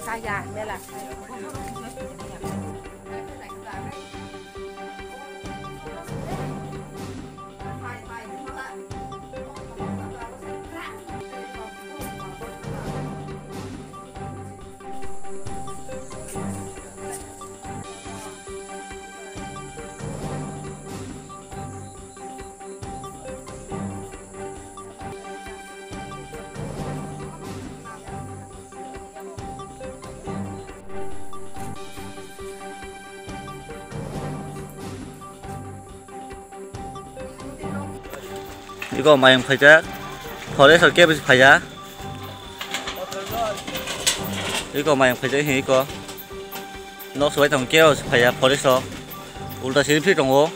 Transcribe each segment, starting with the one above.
Kaya, Bella. 이거 마영 팔자 벌에서 깨부시 팔자 이거 마영 팔자 이거 nó suối thằng keo phải 벌에서 우리가 제일 필요한 거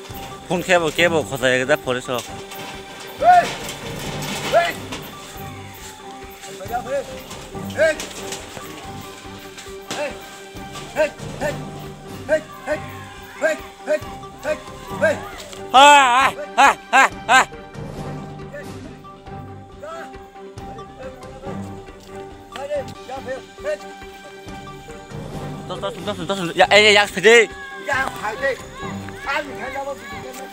폰 깨보 거사야겠다 벌에서 떴어. 야, 야, 그래. 야, 가지. 아니, 가자고 그러면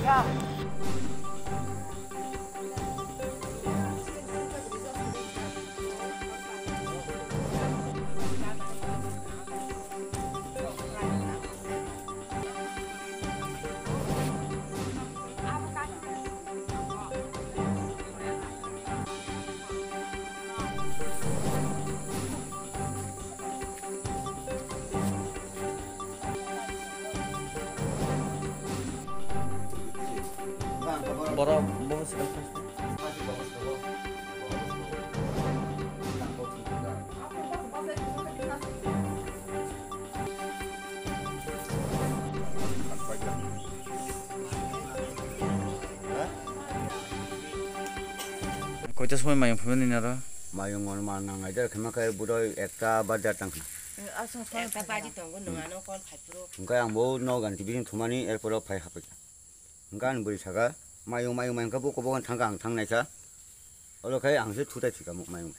야. 뭐라 먹었어? 거기다 소문 많이 보면 되냐라? 마용 오늘 만난 아이들 그만큼 부러 액자 받았던 거. 아서 다 빠지던 거 너무 건 8%. 그러니까 뭐 너간 디비는 두만이 엘포로 파이 하고. 그러니까 우리 차가 마용 그 보고 당강 당내자. 어떻게 양세 투대치가 뭐 마용.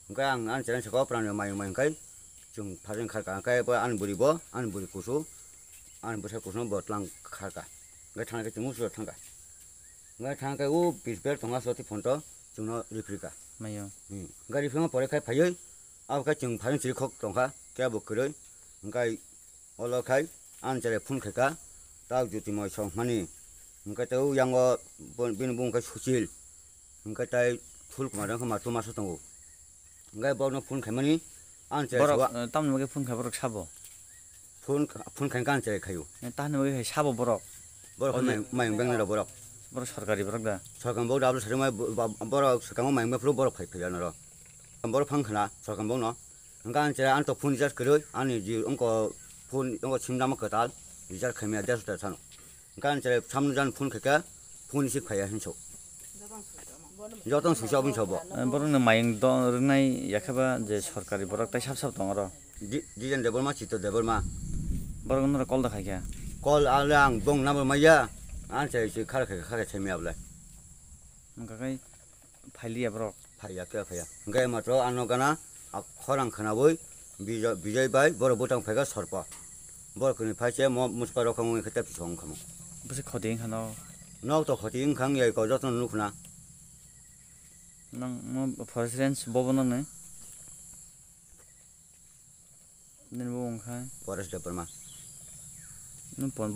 그러니까 안 저런 저거 프라는 마용 그 좀 파전 갈까 뭐 안 부리고 안 부리고서 안 부셔고서 뭐랑 갈까. 그러니까 당에 좀 무서 당가. 그러니까 당가 우 비스벨 동아서티 폰도 chúng 리프리가 마요. 그러니까 리프가 버려 가 봐요. 아까 좀 파전 질컥 동가 깨 먹거든. 그러니까 올라가이 안 저래 푼가 딱 주지 뭐 성만이 그러니까 또 양어 비는 뭔가 소질 그러니까 다 풀고 말은 그 맛도 맛었던 거 그러니까 뭐는 푼 가만히 안 저래 뭐라 땀 먹게 푼 가버럭 샤보. 푼 간간 저래 가요. 땀 먹게 샤보 버럭. 뭐라 마용 병내라 뭐라 버럭 सरकारी 버럭다. सरकार बहुत आप सर में बड़ा सरकार में मैं प्रो बड़ा फाइव फिर ना रो बड़ा फंखना सरकार बहुत ना उनका अंचल अंत तो फोन रिचार्ज करो आने जी उनको चिमटा में कताल रिचार्ज खेमे आदेश होता था उनका अंचल सामने जान फोन खेका फोन इसे खाया हिंसो जतन सुशाबन सबो 버럭는 마잉 더 르나이 약해봐 이제 सरकारी 버럭 다 샵샵 동어로. डिजाइन लेवल में चित्त लेवल में 버럭은 콜다 खाइया. कॉल आलांग बोंग नंबर मैया अंचल इसे खाके खेमे आबला 가까이 팔리야 버럭. फाया क्या फाया उनका मात्र आनो गाना खरां खनाबोई बिजय बाई बड़ बोटां फायगा सरपा बड़ कनि फाइसे म मुसपा रखम खते पिसं खम 무슨 코딩 하나. नौ तो खति इंखां ये को जतन नुखना 뭐 퍼센트 뭐보는네. 네 뭐온카. फॉरेस्ट डेपरमा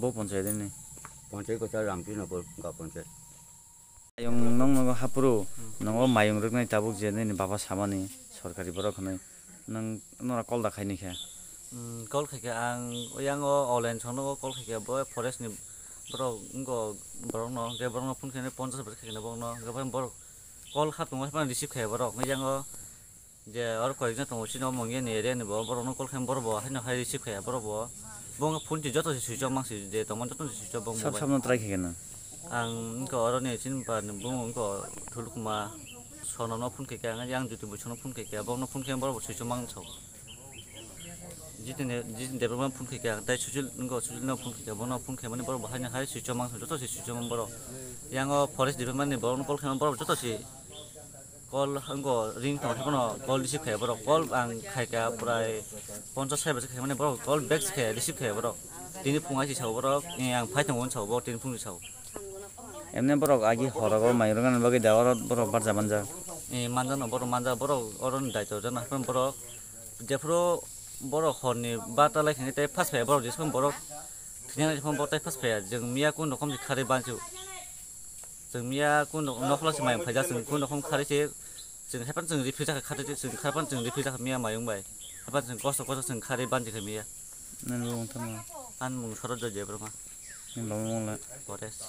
뭐 본져야 되네. पंचायत को चार रामपी नपर गा पंचायत 영 넌거 하프로 넌거 마용 르그나이 다북 제네 바바 사마니 सरकारी 버럭네 넌 너라 콜다 खाइनिखे कल खाके आं yang online संनो कल खाके बो फरेस्ट नि borok ngo borok no ge borok no phone kene 50 baht kene borok no ge borok call khat no ha receive khe borok nge jango je or ko jin tong sino mongye ne re ne bo borok no call khem borok bo ha no ha receive khe borok bo bong phone ti joto si jong mang si de tong man joto si jong bong sab no try khe na ang ko oro ne chin ba ne bong ko thuluk ma sono no phone ke ka nga yang juti bu sono phone ke ka bong no phone khem borok si jong mang chau jitin development phone ke ka dai chujul ngo chujul no phone ke ka bong no phone ke mane borok ha nya ha si jong mang joto si jong borok yang forest development ne borok no call khem borok joto si call ngo ring tong kono call receive khe borok call ang khai ka prai 50 sai baje khe mane borok call back khe receive khe borok tini phunga si chau borok yang phai tong won chau borok tini phung si chau emne borok agi horago mairogan bagi dawar borok barja manja manjan borok manja borok oron daito jana pon borok jefro borok horni bata lai khani tai phas phe borok jisom borok thina phon borok tai phas phe jeng mia kun rokom ji khare banchu jeng mia kun nokhla si mai phaja jeng kun rokom khare se jeng hepan jeng ri phija khare jeng khapan jeng ri phija mia mayung bai hepan jeng kosto jeng khare banji khe mia nan bu tama an mung sorot je broma ni ba mong la forest